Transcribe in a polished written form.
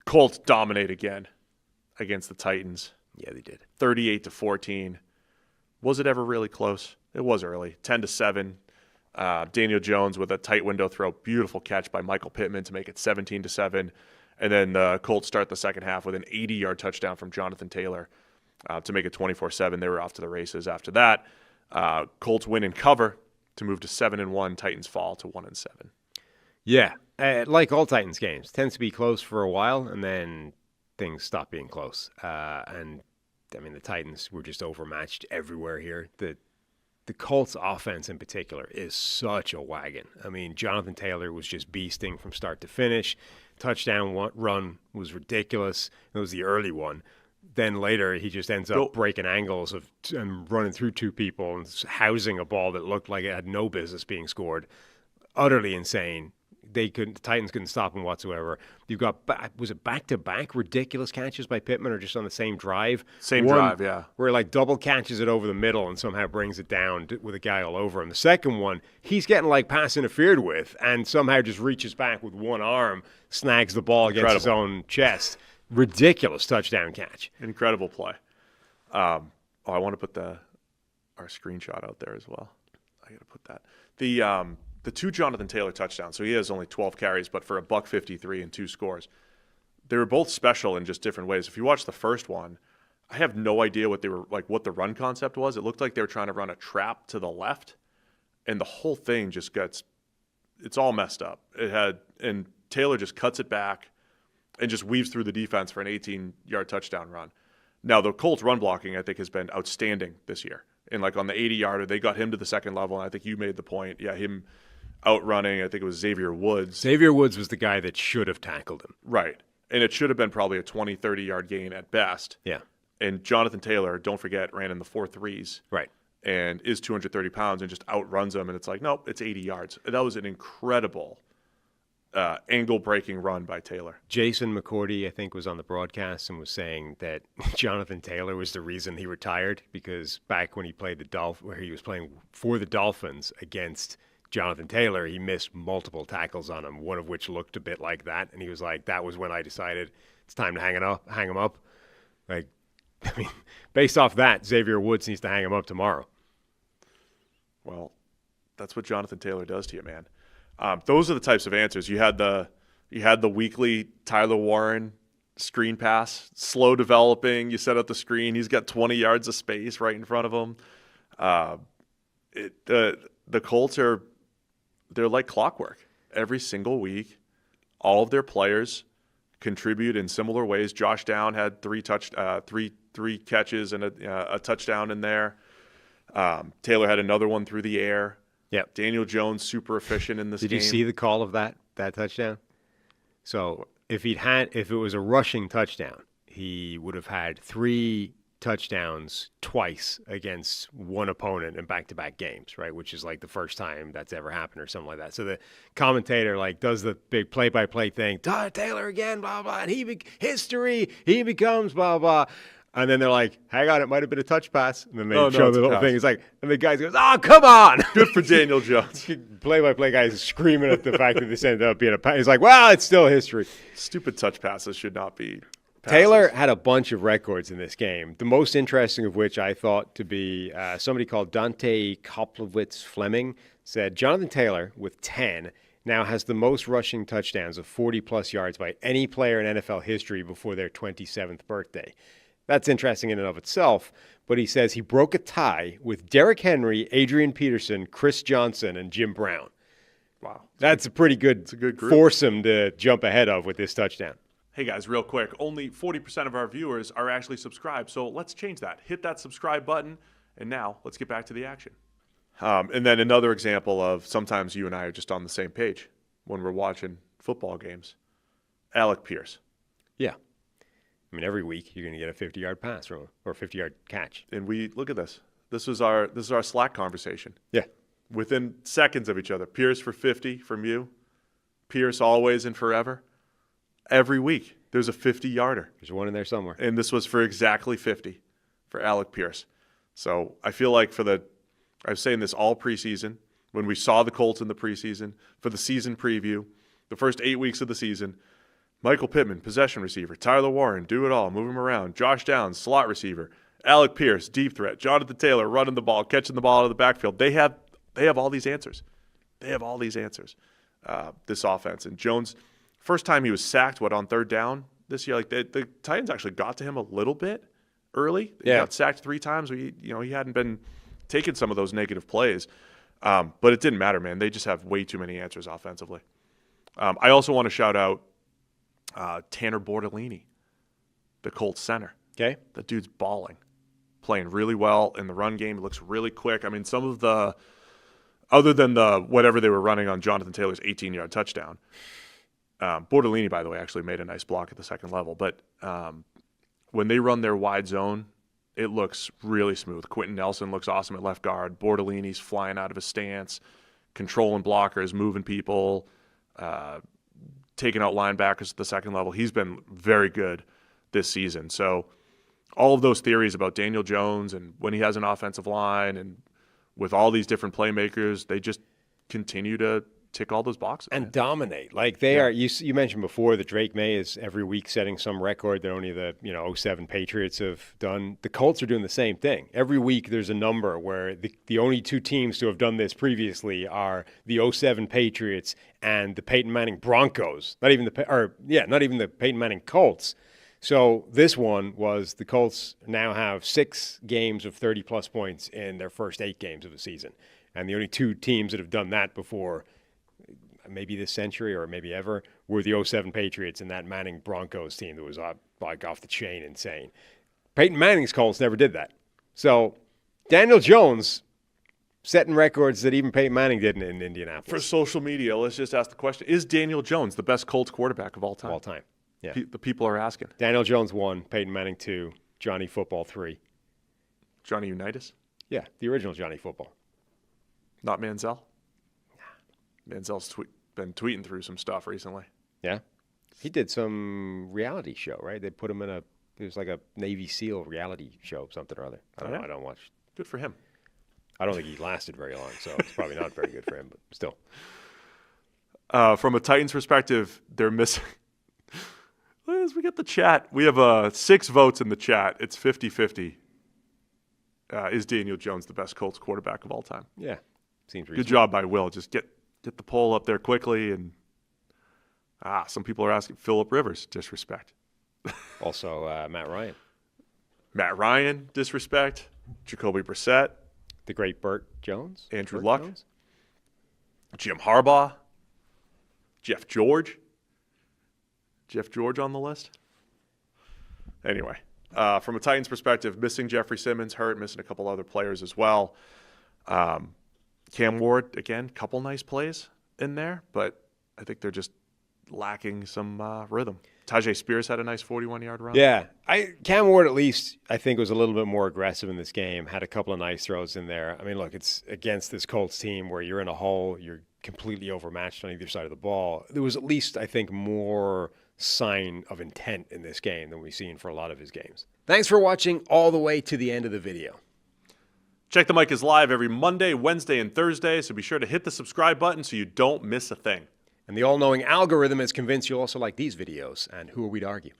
Colts dominate again against the Titans. Yeah, they did. 38-14. Was it ever really close? It was early. 10-7. Daniel Jones with a tight window throw. Beautiful catch by Michael Pittman to make it 17-7. And then the Colts start the second half with an 80-yard touchdown from Jonathan Taylor to make it 24-7. They were off to the races after that. Colts win and cover to move to 7-1. Titans fall to 1-7. Yeah, like all Titans games, tends to be close for a while, and then things stop being close. And I mean, the Titans were just overmatched everywhere here. The Colts offense in particular is such a wagon. I mean, Jonathan Taylor was just beasting from start to finish. Touchdown run was ridiculous. It was the early one. Then later, he just ends up breaking angles and running through two people and housing a ball that looked like it had no business being scored. Utterly insane. The Titans couldn't stop him whatsoever. You've got, was it back-to-back ridiculous catches by Pittman or just on the same drive? Same drive, yeah. Where he like double catches it over the middle and somehow brings it down with a guy all over him. The second one, he's getting like pass interfered with and somehow just reaches back with one arm, snags the ball against his own chest. Ridiculous touchdown catch. Incredible play. I want to put our screenshot out there as well. I got to put that. The two Jonathan Taylor touchdowns, so he has only 12 carries, but for $153 and 2 scores. They were both special in just different ways. If you watch the first one, I have no idea what the run concept was. It looked like they were trying to run a trap to the left, and the whole thing just it's all messed up. And Taylor just cuts it back and just weaves through the defense for an 18-yard touchdown run. Now, the Colts run blocking, I think, has been outstanding this year. And like on the 80-yarder, they got him to the second level, and I think you made the point. Yeah, him outrunning, I think it was Xavier Woods. Xavier Woods was the guy that should have tackled him. Right. And it should have been probably a 20, 30-yard gain at best. Yeah. And Jonathan Taylor, don't forget, ran in the 4.3s. Right. And is 230 pounds and just outruns him. And it's like, nope, it's 80 yards. That was an incredible angle-breaking run by Taylor. Jason McCourty, I think, was on the broadcast and was saying that Jonathan Taylor was the reason he retired because back when he played where he was playing for the Dolphins against Jonathan Taylor, he missed multiple tackles on him, one of which looked a bit like that. And he was like, that was when I decided it's time to hang him up. Like, I mean, based off that, Xavier Woods needs to hang him up tomorrow. Well, that's what Jonathan Taylor does to you, man. Those are the types of answers. You had the weekly Tyler Warren screen pass, slow developing. You set up the screen. He's got 20 yards of space right in front of him. The Colts they're like clockwork. Every single week, all of their players contribute in similar ways. Josh Down had three catches and a touchdown in there. Taylor had another one through the air. Yep. Daniel Jones, super efficient in this game. Did you see the call of that touchdown? So if it was a rushing touchdown, he would have had 3 touchdowns twice against one opponent in back-to-back games, right? Which is like the first time that's ever happened or something like that. So the commentator like does the big play-by-play thing, Taylor again, blah, blah, and he becomes blah, blah. And then they're like, hang on, it might have been a touch pass. And then they show the little thing. It's like, and the guy goes, oh, come on. Good for Daniel Jones. Play-by-play guy is screaming at the fact that this ended up being a pass. He's like, well, it's still history. Stupid touch passes should not be passes. Taylor had a bunch of records in this game, the most interesting of which I thought to be somebody called Dante Koplowitz Fleming said Jonathan Taylor, with 10, now has the most rushing touchdowns of 40-plus yards by any player in NFL history before their 27th birthday. That's interesting in and of itself, but he says he broke a tie with Derrick Henry, Adrian Peterson, Chris Johnson, and Jim Brown. Wow. That's a pretty good, group. Foursome to jump ahead of with this touchdown. Hey guys, real quick, only 40% of our viewers are actually subscribed, so let's change that. Hit that subscribe button, and now let's get back to the action. And then another example of sometimes you and I are just on the same page when we're watching football games. Alec Pierce. Yeah. I mean, every week you're going to get a 50-yard pass or a 50-yard catch. And we look at this. This is our Slack conversation. Yeah. Within seconds of each other. Pierce for 50 from you. Pierce always and forever. Every week there's a 50-yarder. There's one in there somewhere. And this was for exactly 50 for Alec Pierce. So I feel like I was saying this all preseason, when we saw the Colts in the preseason, for the season preview, the first 8 weeks of the season, Michael Pittman, possession receiver. Tyler Warren, do it all, move him around. Josh Downs, slot receiver. Alec Pierce, deep threat. Jonathan Taylor, running the ball, catching the ball out of the backfield. They have all these answers. They have all these answers, this offense. And Jones, first time he was sacked, on third down this year? Like the Titans actually got to him a little bit early. He got sacked 3 times. He hadn't been taking some of those negative plays. But it didn't matter, man. They just have way too many answers offensively. I also want to shout out Tanner Bortolini, the Colts center. Okay. That dude's balling, playing really well in the run game. He looks really quick. I mean, some of the – other than the whatever they were running on Jonathan Taylor's 18-yard touchdown. Bortolini, by the way, actually made a nice block at the second level. But when they run their wide zone, it looks really smooth. Quentin Nelson looks awesome at left guard. Bortolini's flying out of his stance, controlling blockers, moving people, taking out linebackers at the second level. He's been very good this season. So all of those theories about Daniel Jones and when he has an offensive line and with all these different playmakers, they just continue to tick all those boxes. And dominate. Like they are, you mentioned before that Drake May is every week setting some record that only the 07 Patriots have done. The Colts are doing the same thing. Every week there's a number where the only 2 teams to have done this previously are the 07 Patriots and the Peyton Manning Broncos. Not even the Peyton Manning Colts. So this one was the Colts now have 6 games of 30-plus points in their first 8 games of the season. And the only 2 teams that have done that before, maybe this century or maybe ever, were the 07 Patriots and that Manning Broncos team that was like off the chain insane. Peyton Manning's Colts never did that. So Daniel Jones setting records that even Peyton Manning didn't in Indianapolis. For social media, let's just ask the question, is Daniel Jones the best Colts quarterback of all time? Of all time. Yeah. The people are asking. Daniel Jones 1, Peyton Manning 2, Johnny Football 3. Johnny Unitas? Yeah, the original Johnny Football. Not Manziel? Nah. Manziel's been tweeting through some stuff recently. Yeah? He did some reality show, right? They put him in it was like a Navy SEAL reality show, something or other. I don't know. I don't watch. Good for him. I don't think he lasted very long, so it's probably not very good for him, but still. From a Titans perspective, they're missing. As we get the chat, we have 6 votes in the chat. It's 50-50. Is Daniel Jones the best Colts quarterback of all time? Yeah, seems reasonable. Good job by Will. Just get the poll up there quickly. And some people are asking Phillip Rivers, disrespect. Also, Matt Ryan. Matt Ryan, disrespect. Jacoby Brissett. The great Burt Jones. Andrew Luck. Jones? Jim Harbaugh. Jeff George. Jeff George on the list? Anyway, from a Titans perspective, missing Jeffrey Simmons, hurt, missing a couple other players as well. Cam Ward, again, couple nice plays in there, but I think they're just lacking some rhythm. Tajay Spears had a nice 41-yard run. Yeah. Cam Ward, at least, I think was a little bit more aggressive in this game, had a couple of nice throws in there. I mean, look, it's against this Colts team where you're in a hole, you're completely overmatched on either side of the ball. There was at least, I think, more sign of intent in this game than we've seen for a lot of his games. Thanks for watching all the way to the end of the video. Check the Mic is live every Monday, Wednesday, and Thursday, so be sure to hit the subscribe button so you don't miss a thing. And the all-knowing algorithm is convinced you'll also like these videos, and who are we to argue?